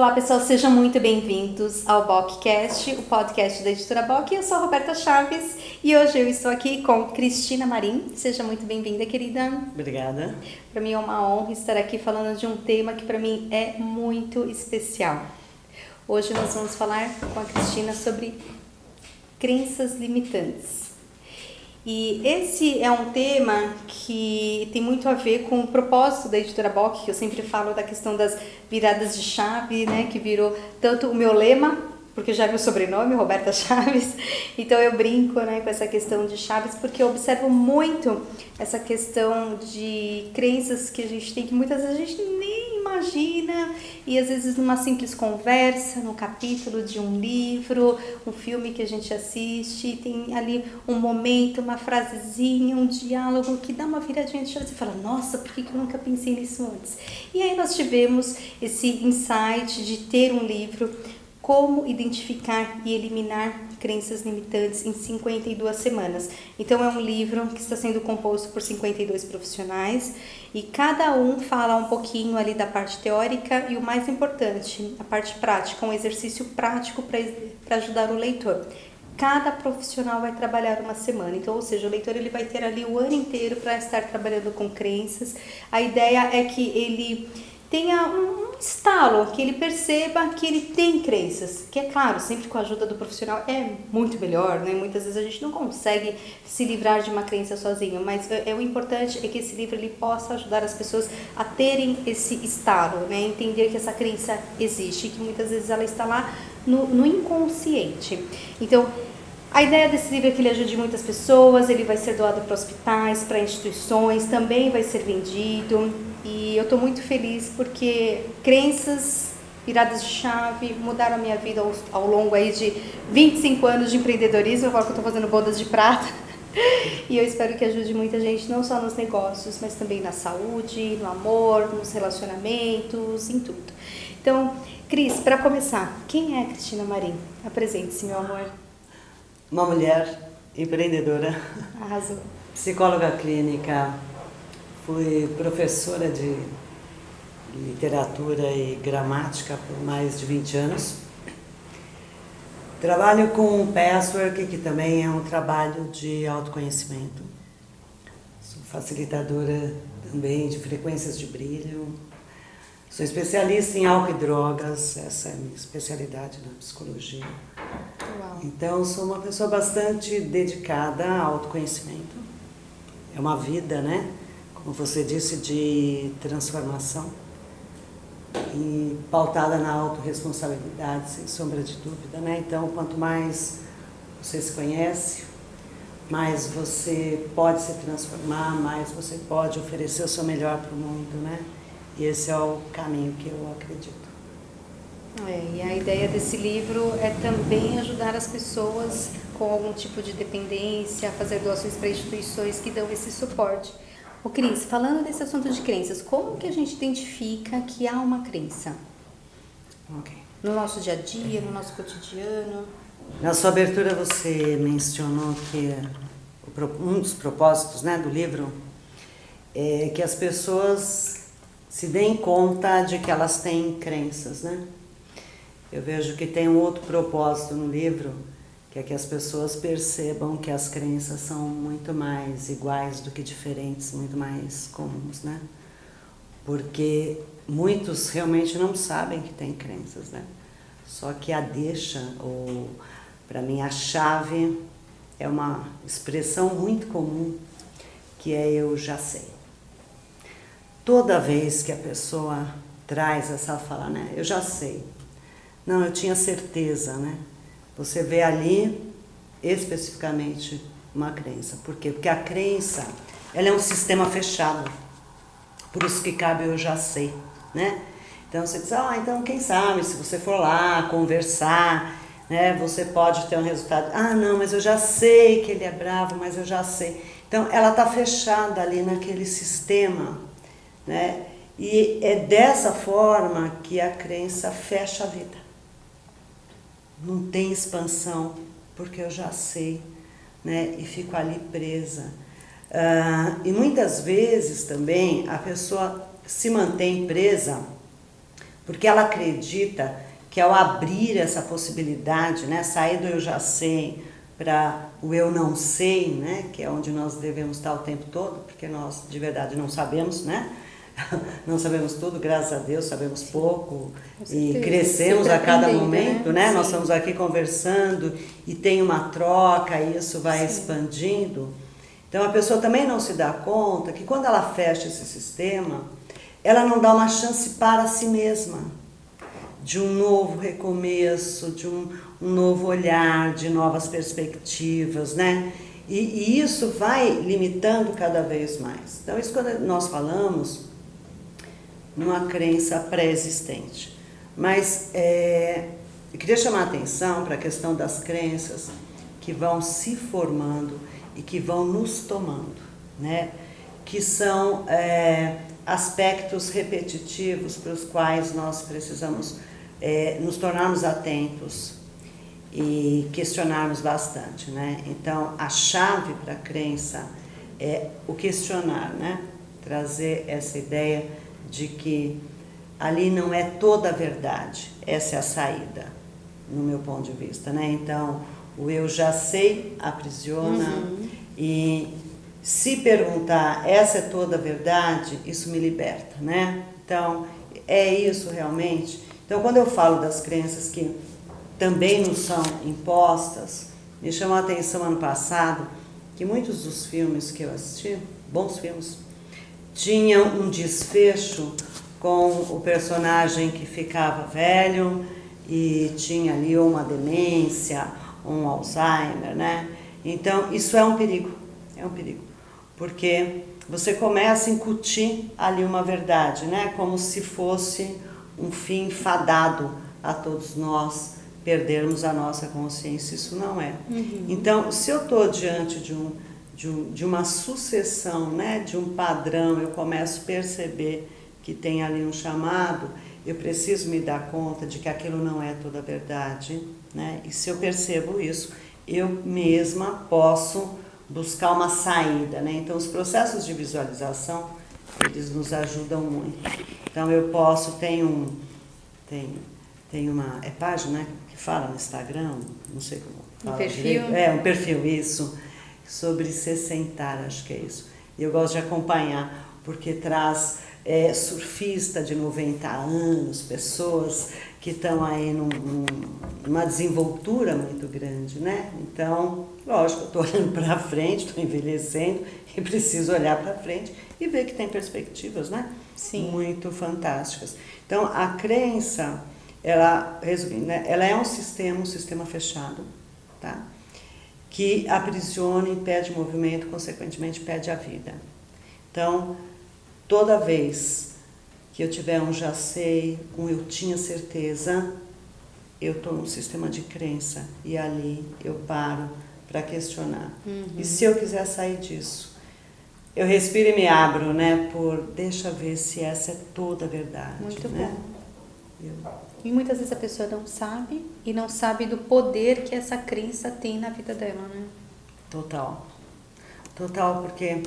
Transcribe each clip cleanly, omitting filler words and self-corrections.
Olá pessoal, sejam muito bem-vindos ao BOCcast, o podcast da editora BOC. Eu sou a Roberta Chaves e hoje eu estou aqui com Cristina Marim. Seja muito bem-vinda, querida. Obrigada. Para mim é uma honra estar aqui falando de um tema que para mim é muito especial. Hoje nós vamos falar com a Cristina sobre crenças limitantes. E esse é um tema que tem muito a ver com o propósito da editora BOC, que eu sempre falo da questão das viradas de chave, né, que virou tanto o meu lema, porque já é meu sobrenome, Roberta Chaves, então eu brinco, né, com essa questão de chaves, porque eu observo muito essa questão de crenças que a gente tem, que muitas vezes a gente nem imagina, e às vezes numa simples conversa, no capítulo de um livro, um filme que a gente assiste, tem ali um momento, uma frasezinha, um diálogo que dá uma viradinha de chave e fala, nossa, por que eu nunca pensei nisso antes? E aí nós tivemos esse insight de ter um livro, Como Identificar e Eliminar Crenças Limitantes em 52 Semanas. Então é um livro que está sendo composto por 52 profissionais e cada um fala um pouquinho ali da parte teórica e o mais importante, a parte prática, um exercício prático para ajudar o leitor. Cada profissional vai trabalhar uma semana, então, ou seja, o leitor ele vai ter ali o ano inteiro para estar trabalhando com crenças. A ideia é que ele tenha um estalo, que ele perceba que ele tem crenças, que é claro, sempre com a ajuda do profissional é muito melhor, né? Muitas vezes a gente não consegue se livrar de uma crença sozinho, mas o importante é que esse livro ele possa ajudar as pessoas a terem esse estalo, né? Entender que essa crença existe, que muitas vezes ela está lá no inconsciente. Então, a ideia desse livro é que ele ajude muitas pessoas, ele vai ser doado para hospitais, para instituições, também vai ser vendido. E eu estou muito feliz porque crenças, viradas de chave, mudaram a minha vida ao longo aí de 25 anos de empreendedorismo. Agora que eu estou fazendo bodas de prata. E eu espero que ajude muita gente, não só nos negócios, mas também na saúde, no amor, nos relacionamentos, em tudo. Então, Cris, para começar, quem é a Cristina Marim? Apresente-se, meu amor. Uma mulher empreendedora, Arrasou. psicóloga clínica, fui professora de literatura e gramática por mais de 20 anos. Trabalho com patchwork, que também é um trabalho de autoconhecimento. Sou facilitadora também de frequências de brilho. Sou especialista em álcool e drogas, essa é a minha especialidade na psicologia. Uau. Então, sou uma pessoa bastante dedicada ao autoconhecimento. É uma vida, né? Como você disse, de transformação e pautada na autorresponsabilidade, sem sombra de dúvida, né? Então, quanto mais você se conhece, mais você pode se transformar, mais você pode oferecer o seu melhor para o mundo, né? E esse é o caminho que eu acredito. E a ideia desse livro é também ajudar as pessoas com algum tipo de dependência a fazer doações para instituições que dão esse suporte. Ô Cris, falando desse assunto de crenças, como que a gente identifica que há uma crença? Ok. No nosso dia a dia, no nosso cotidiano? Na sua abertura você mencionou que um dos propósitos, né, do livro é que as pessoas se deem conta de que elas têm crenças, né? Eu vejo que tem um outro propósito no livro, que é que as pessoas percebam que as crenças são muito mais iguais do que diferentes, muito mais comuns, né? Porque muitos realmente não sabem que têm crenças, né? Só que a deixa, ou para mim a chave, é uma expressão muito comum, que é eu já sei. Toda vez que a pessoa traz essa fala, né? Eu já sei. Não, eu tinha certeza, né? Você vê ali especificamente uma crença. Por quê? Porque a crença, ela é um sistema fechado. Por isso que cabe eu já sei, né? Então você diz, então quem sabe, se você for lá conversar, né, você pode ter um resultado. Não, mas eu já sei que ele é bravo, mas eu já sei. Então ela está fechada ali naquele sistema, né? E é dessa forma que a crença fecha a vida. Não tem expansão, porque eu já sei, né? E fico ali presa. E muitas vezes também a pessoa se mantém presa porque ela acredita que ao abrir essa possibilidade, né, sair do eu já sei para o eu não sei, né, que é onde nós devemos estar o tempo todo, porque nós de verdade não sabemos, né? Não sabemos tudo, graças a Deus, sabemos pouco e crescemos a cada momento, né? Nós estamos aqui conversando e tem uma troca e isso vai expandindo. Então a pessoa também não se dá conta que quando ela fecha esse sistema, ela não dá uma chance para si mesma de um novo recomeço, de um novo olhar, de novas perspectivas, né? E isso vai limitando cada vez mais. Então isso quando nós falamos numa crença pré-existente. Mas eu queria chamar a atenção para a questão das crenças que vão se formando e que vão nos tomando, né? Que são aspectos repetitivos para os quais nós precisamos nos tornarmos atentos e questionarmos bastante, né? Então, a chave para a crença é o questionar, né? Trazer essa ideia de que ali não é toda a verdade, essa é a saída, no meu ponto de vista, né? Então, o eu já sei aprisiona e se perguntar, essa é toda a verdade, isso me liberta, né? Então, é isso realmente? Então, quando eu falo das crenças que também nos são impostas, me chamou a atenção ano passado que muitos dos filmes que eu assisti, bons filmes, tinham um desfecho com o personagem que ficava velho e tinha ali uma demência, um Alzheimer, né? Então, isso é um perigo, porque você começa a incutir ali uma verdade, né? Como se fosse um fim fadado a todos nós perdermos a nossa consciência, isso não é. Então, se eu estou diante de uma sucessão, né, de um padrão, eu começo a perceber que tem ali um chamado, eu preciso me dar conta de que aquilo não é toda a verdade, né? E se eu percebo isso, eu mesma posso buscar uma saída, né? Então, os processos de visualização, eles nos ajudam muito. Então, eu posso, tem uma página, né, que fala no Instagram, não sei como fala. Um perfil? Um perfil, isso, sobre se sentar, acho que é isso. E eu gosto de acompanhar, porque traz surfista de 90 anos, pessoas que estão aí numa desenvoltura muito grande, né? Então, lógico, eu estou olhando para frente, estou envelhecendo e preciso olhar para frente e ver que tem perspectivas, né? Sim. Muito fantásticas. Então, a crença, ela, resumindo, né, ela é um sistema fechado, tá? Que aprisiona, impede o movimento, consequentemente impede a vida. Então, toda vez que eu tiver um já sei, um eu tinha certeza, eu estou num sistema de crença e ali eu paro para questionar. E se eu quiser sair disso, eu respiro e me abro, né? Deixa ver se essa é toda a verdade. Muito né? bom. E muitas vezes a pessoa não sabe e não sabe do poder que essa crença tem na vida dela, né? Total, porque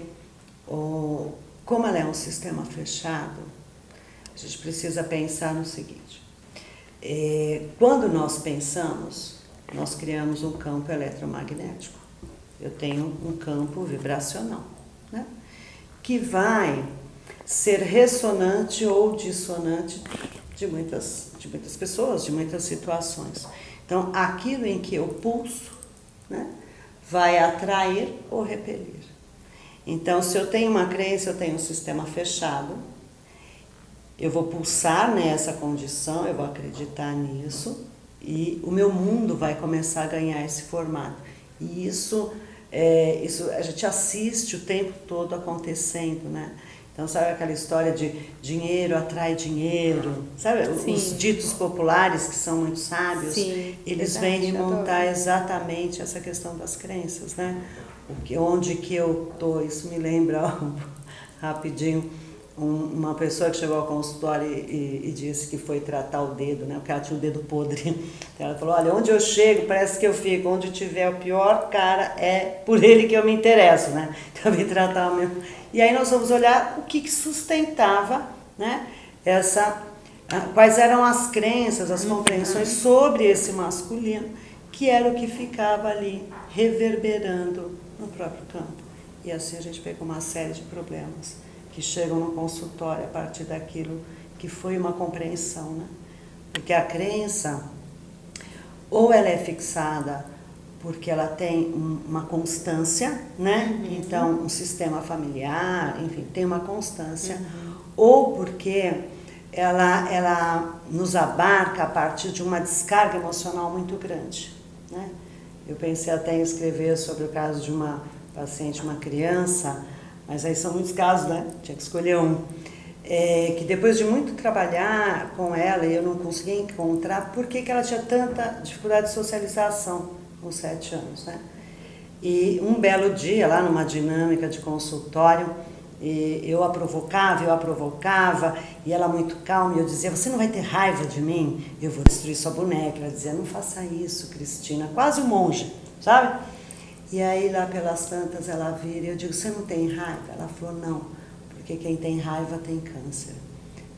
como ela é um sistema fechado, a gente precisa pensar no seguinte: quando nós pensamos, nós criamos um campo eletromagnético. Eu tenho um campo vibracional, né? Que vai ser ressonante ou dissonante de muitas pessoas, de muitas situações. Então, aquilo em que eu pulso, né, vai atrair ou repelir. Então, se eu tenho uma crença, eu tenho um sistema fechado, eu vou pulsar nessa condição, eu vou acreditar nisso e o meu mundo vai começar a ganhar esse formato. E isso a gente assiste o tempo todo acontecendo, né? Então, sabe aquela história de dinheiro atrai dinheiro? Sabe? Sim. Os ditos populares que são muito sábios, sim, eles vêm remontar exatamente essa questão das crenças, né? Onde que eu estou? Isso me lembra rapidinho uma pessoa que chegou ao consultório e disse que foi tratar o dedo, né? Porque ela tinha o dedo podre. Então ela falou: olha, onde eu chego parece que eu fico, onde tiver o pior cara é por ele que eu me interesso, né? Então eu vim tratar o meu. E aí nós vamos olhar o que sustentava, né, quais eram as crenças, as compreensões sobre esse masculino, que era o que ficava ali reverberando no próprio campo. E assim a gente pega uma série de problemas que chegam no consultório a partir daquilo que foi uma compreensão, né? Porque a crença, ou ela é fixada porque ela tem uma constância, né? Então, um sistema familiar, enfim, tem uma constância, ou porque ela nos abarca a partir de uma descarga emocional muito grande, né? Eu pensei até em escrever sobre o caso de uma paciente, uma criança, mas aí são muitos casos, né? Tinha que escolher um. Que depois de muito trabalhar com ela, eu não conseguia encontrar por que ela tinha tanta dificuldade de socialização com 7 anos, né? E um belo dia, lá numa dinâmica de consultório, eu a provocava, e ela muito calma, e eu dizia, você não vai ter raiva de mim? Eu vou destruir sua boneca. Ela dizia, não faça isso, Cristina, quase um monge, sabe? E aí, lá pelas tantas, ela vira e eu digo, você não tem raiva? Ela falou, não, porque quem tem raiva tem câncer.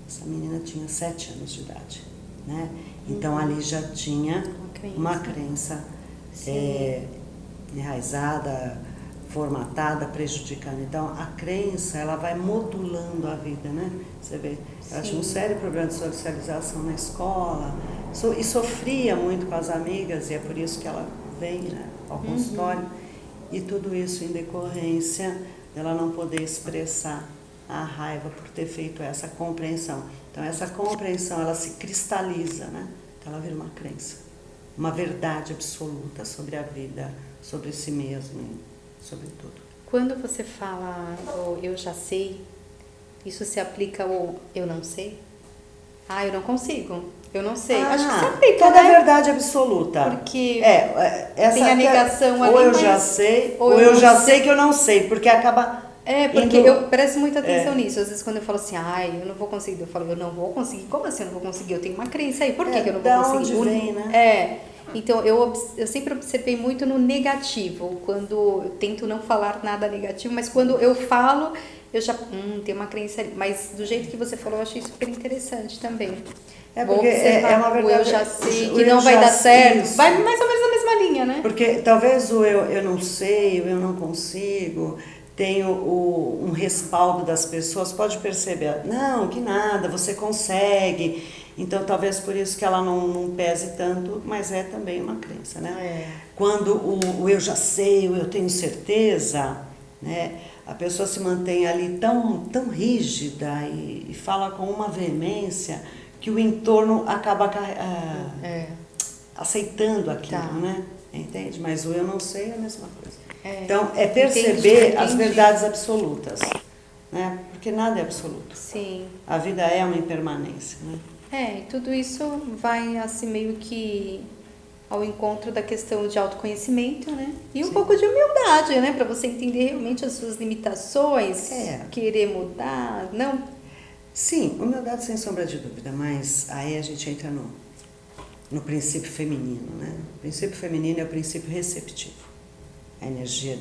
Essa menina tinha 7 anos de idade, né? Então, ali já tinha uma crença enraizada, formatada, prejudicando. Então, a crença, ela vai modulando a vida, né? Você vê, ela tinha um sério problema de socialização na escola e sofria muito com as amigas, e é por isso que ela vem, né, ao consultório. E tudo isso em decorrência dela não poder expressar a raiva por ter feito essa compreensão. Então, essa compreensão, ela se cristaliza, né? Então, ela vira uma crença, uma verdade absoluta sobre a vida, sobre si mesmo, sobre tudo. Quando você fala eu já sei, isso se aplica ao eu não sei? Eu não consigo, eu não sei. Acho que se aplica, toda né? verdade absoluta. Porque essa tem a negação ali, ou eu mas já sei, ou eu já sei que eu não sei, porque acaba... porque eu presto muita atenção nisso. Às vezes quando eu falo assim, eu não vou conseguir, eu falo, eu não vou conseguir. Como assim eu não vou conseguir? Eu tenho uma crença aí, por que eu não vou conseguir? Da onde vem, né? Então eu sempre observei muito no negativo, quando eu tento não falar nada negativo, mas quando eu falo, eu já tem uma crença ali. Mas do jeito que você falou, eu achei super interessante também. Porque é uma verdade. Eu já sei que não vai dar certo. Isso. Vai mais ou menos na mesma linha, né? Porque talvez o eu não sei, o eu não consigo, tem um respaldo das pessoas, pode perceber, não, que nada, você consegue. Então, talvez por isso que ela não pese tanto, mas é também uma crença, né? Quando o eu já sei, o eu tenho certeza, né? A pessoa se mantém ali tão rígida e fala com uma veemência que o entorno acaba aceitando aquilo, né? Entende? Mas o eu não sei é a mesma coisa. Então, é perceber as verdades absolutas, né? Porque nada é absoluto. Sim. A vida é uma impermanência, né? E tudo isso vai assim meio que ao encontro da questão de autoconhecimento, né? E um pouco de humildade, né? Para você entender realmente as suas limitações, querer mudar, não? Sim, humildade sem sombra de dúvida, mas aí a gente entra no princípio feminino, né? O princípio feminino é o princípio receptivo, a energia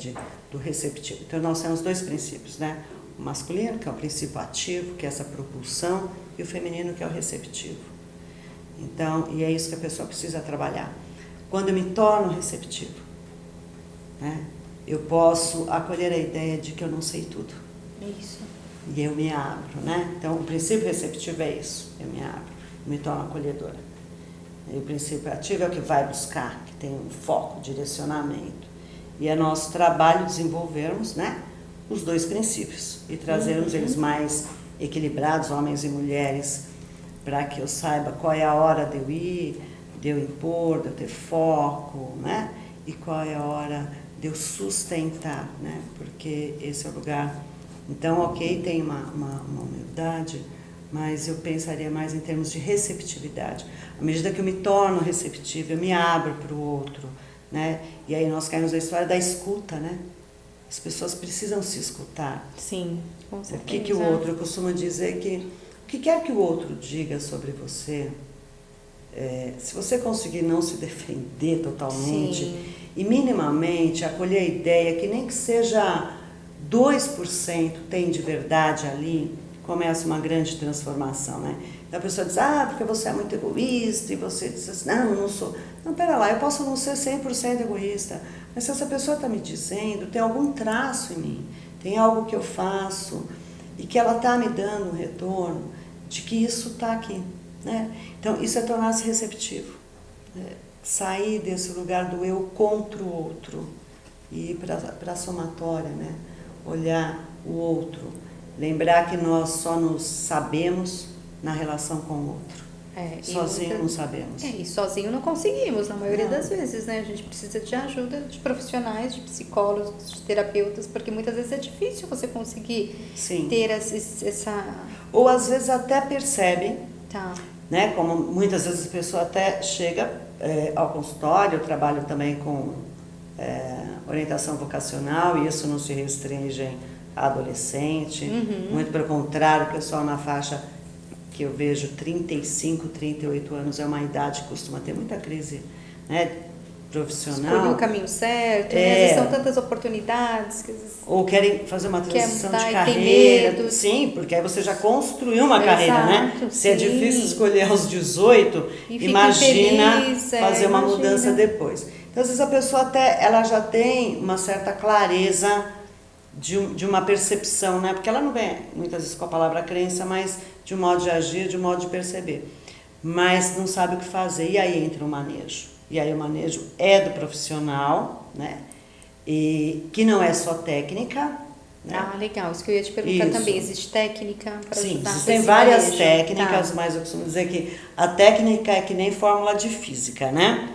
do receptivo. Então, nós temos 2 princípios, né? O masculino, que é o princípio ativo, que é essa propulsão, e o feminino, que é o receptivo. Então, e é isso que a pessoa precisa trabalhar. Quando eu me torno receptivo, né, eu posso acolher a ideia de que eu não sei tudo. Isso. E eu me abro, né? Então, o princípio receptivo é isso, eu me abro, me torno acolhedora. E o princípio ativo é o que vai buscar, que tem um foco, direcionamento. E é nosso trabalho desenvolvermos, né, os 2 princípios e trazermos eles mais equilibrados, homens e mulheres, para que eu saiba qual é a hora de eu ir, de eu impor, de eu ter foco, né? E qual é a hora de eu sustentar, né? Porque esse é o lugar. Então, ok, tem uma humildade, mas eu pensaria mais em termos de receptividade. À medida que eu me torno receptiva, eu me abro para o outro, né? E aí nós caímos na história da escuta, né? As pessoas precisam se escutar. Sim, com certeza. O que o outro, eu costumo dizer que o que quer que o outro diga sobre você, se você conseguir não se defender totalmente e minimamente acolher a ideia que nem que seja 2% tem de verdade ali, começa uma grande transformação, né? Então a pessoa diz, porque você é muito egoísta, e você diz assim, não, eu não sou. Não, pera lá, eu posso não ser 100% egoísta, mas se essa pessoa está me dizendo, tem algum traço em mim, tem algo que eu faço, e que ela está me dando um retorno, de que isso está aqui, né? Então isso é tornar-se receptivo, né? Sair desse lugar do eu contra o outro, e ir para a somatória, né? Olhar o outro, lembrar que nós só nos sabemos na relação com o outro. Sozinho não sabemos. E sozinho não conseguimos, na maioria Não. das vezes, né? A gente precisa de ajuda de profissionais, de psicólogos, de terapeutas, porque muitas vezes é difícil você conseguir Sim. ter essa... Ou às vezes até percebem, Tá. né? Como muitas vezes a pessoa até chega ao consultório, eu trabalho também com orientação vocacional, e isso não se restringe a adolescente, muito pelo contrário, o pessoal na faixa que eu vejo 35, 38 anos é uma idade que costuma ter muita crise, né, profissional. Escolher o caminho certo, né? Às vezes são tantas oportunidades que às vezes... Ou querem fazer uma transição de mudar, carreira. tem medo. Sim, porque aí você já construiu uma carreira, né? Se é difícil escolher aos 18, imagina infeliz, fazer uma mudança depois. Então, às vezes a pessoa ela já tem uma certa clareza de uma percepção, né? Porque ela não vem muitas vezes com a palavra crença, mas de um modo de agir, de um modo de perceber. Mas não sabe o que fazer, e aí entra o manejo. E aí o manejo é do profissional, né? E que não é só técnica, né? Legal, isso que eu ia te perguntar também. Existe técnica para ajudar? Sim, existem várias técnicas, mas eu costumo dizer que a técnica é que nem fórmula de física, né?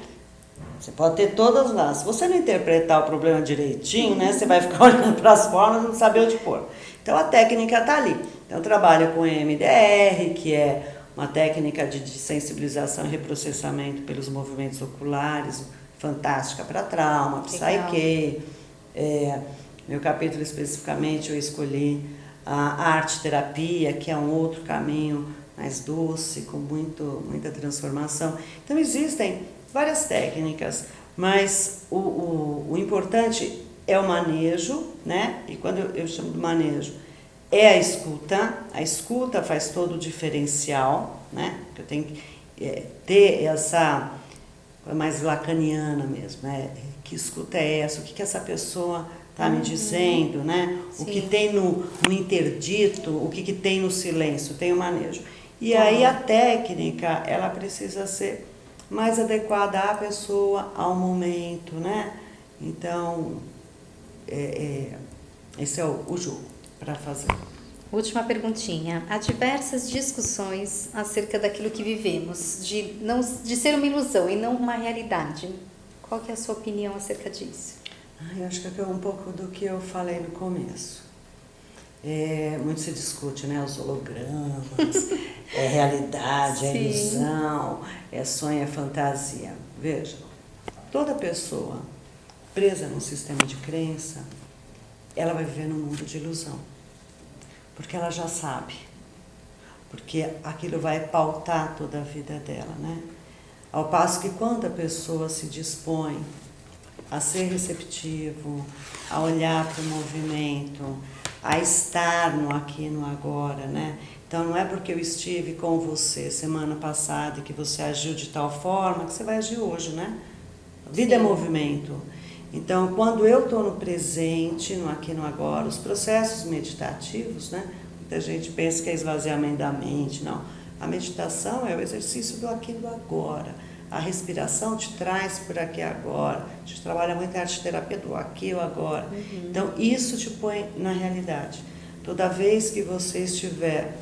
Você pode ter todas lá. Se você não interpretar o problema direitinho, né, você vai ficar olhando para as fórmulas e não saber onde pôr. Então a técnica está ali. Então eu trabalho com EMDR, que é uma técnica de sensibilização e reprocessamento pelos movimentos oculares, fantástica para trauma, Psyche. Meu capítulo especificamente eu escolhi a arte-terapia, que é um outro caminho mais doce, com muita transformação. Então existem várias técnicas, mas o importante é o manejo, né? E quando eu chamo de manejo, é a escuta faz todo o diferencial, né? Eu tenho que ter essa, mais lacaniana mesmo, né? Que escuta é essa? O que essa pessoa está me dizendo, né? Sim. O que tem no interdito, o que tem no silêncio, tem o manejo. E aí a técnica, ela precisa ser mais adequada à pessoa, ao momento, né? Então, esse é o jogo para fazer. Última perguntinha. Há diversas discussões acerca daquilo que vivemos, de ser uma ilusão e não uma realidade. Qual que é a sua opinião acerca disso? Eu acho que é um pouco do que eu falei no começo. Muito se discute, né? Os hologramas, realidade, é ilusão, sonho, é fantasia. Veja, toda pessoa presa num sistema de crença, ela vai viver num mundo de ilusão. Porque ela já sabe. Porque aquilo vai pautar toda a vida dela, né? Ao passo que quando a pessoa se dispõe a ser receptivo, a olhar para o movimento, a estar no aqui e no agora, né? Então não é porque eu estive com você semana passada e que você agiu de tal forma que você vai agir hoje, né? A vida é movimento. Então quando eu estou no presente, no aqui e no agora, os processos meditativos, né? Muita gente pensa que é esvaziamento da mente, não. A meditação é o exercício do aqui e do agora. A respiração te traz por aqui e agora. A gente trabalha muito a arte-terapia do aqui e o agora. Então, isso te põe na realidade. Toda vez que você estiver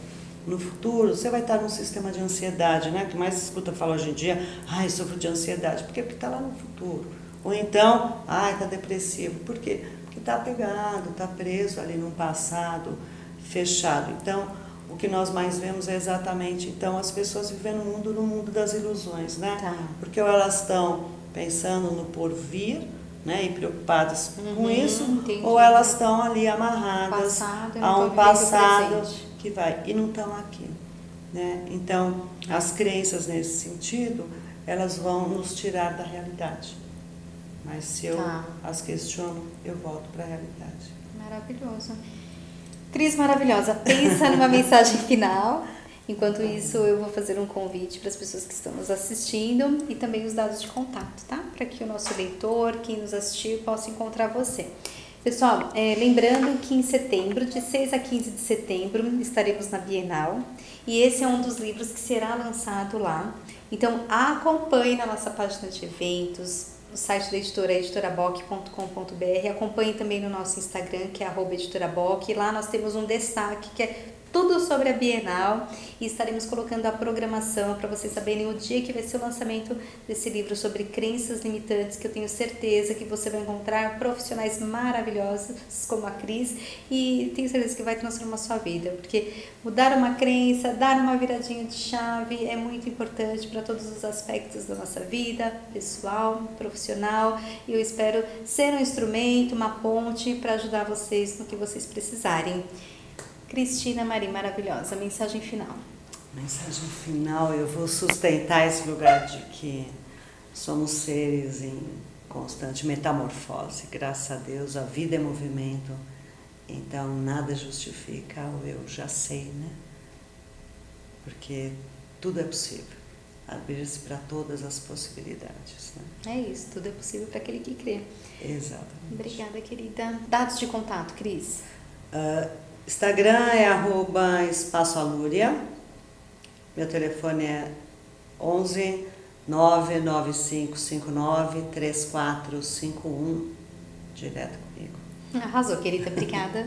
no futuro, você vai estar num sistema de ansiedade, né? O que mais se escuta falar hoje em dia, eu sofro de ansiedade. Porque está lá no futuro. Ou então, está depressivo. Por quê? Porque está apegado, está preso ali num passado fechado. Então, o que nós mais vemos é exatamente, então, as pessoas vivendo no mundo das ilusões, né? Porque ou elas estão pensando no porvir, né, e preocupadas com isso, ou elas estão ali amarradas a um passado que vai, e não estão aqui, né? Então, as crenças nesse sentido, elas vão nos tirar da realidade. Mas se eu as questiono, eu volto para a realidade. Maravilhoso. Cris maravilhosa, pensa numa mensagem final. Enquanto isso, eu vou fazer um convite para as pessoas que estão nos assistindo e também os dados de contato, tá? Para que o nosso leitor, quem nos assistir, possa encontrar você. Pessoal, lembrando que em setembro, de 6 a 15 de setembro, estaremos na Bienal e esse é um dos livros que será lançado lá. Então, acompanhe na nossa página de eventos, no site da editora, editoraboc.com.br. Acompanhe também no nosso Instagram, que é @editoraboc. Lá nós temos um destaque que é tudo sobre a Bienal e estaremos colocando a programação para vocês saberem o dia que vai ser o lançamento desse livro sobre crenças limitantes, que eu tenho certeza que você vai encontrar profissionais maravilhosos como a Cris e tenho certeza que vai transformar a sua vida, porque mudar uma crença, dar uma viradinha de chave é muito importante para todos os aspectos da nossa vida, pessoal, profissional, e eu espero ser um instrumento, uma ponte para ajudar vocês no que vocês precisarem. Cristina Marim, maravilhosa, mensagem final. Mensagem final, eu vou sustentar esse lugar de que somos seres em constante metamorfose. Graças a Deus, a vida é movimento, então nada justifica o eu já sei, né? Porque tudo é possível, abrir-se para todas as possibilidades, né? É isso, tudo é possível para aquele que crê. Exatamente. Obrigada, querida. Dados de contato, Cris. Instagram é @espaçoalúria. Meu telefone é 11 99559 3451. Direto comigo. Arrasou, querida. Obrigada.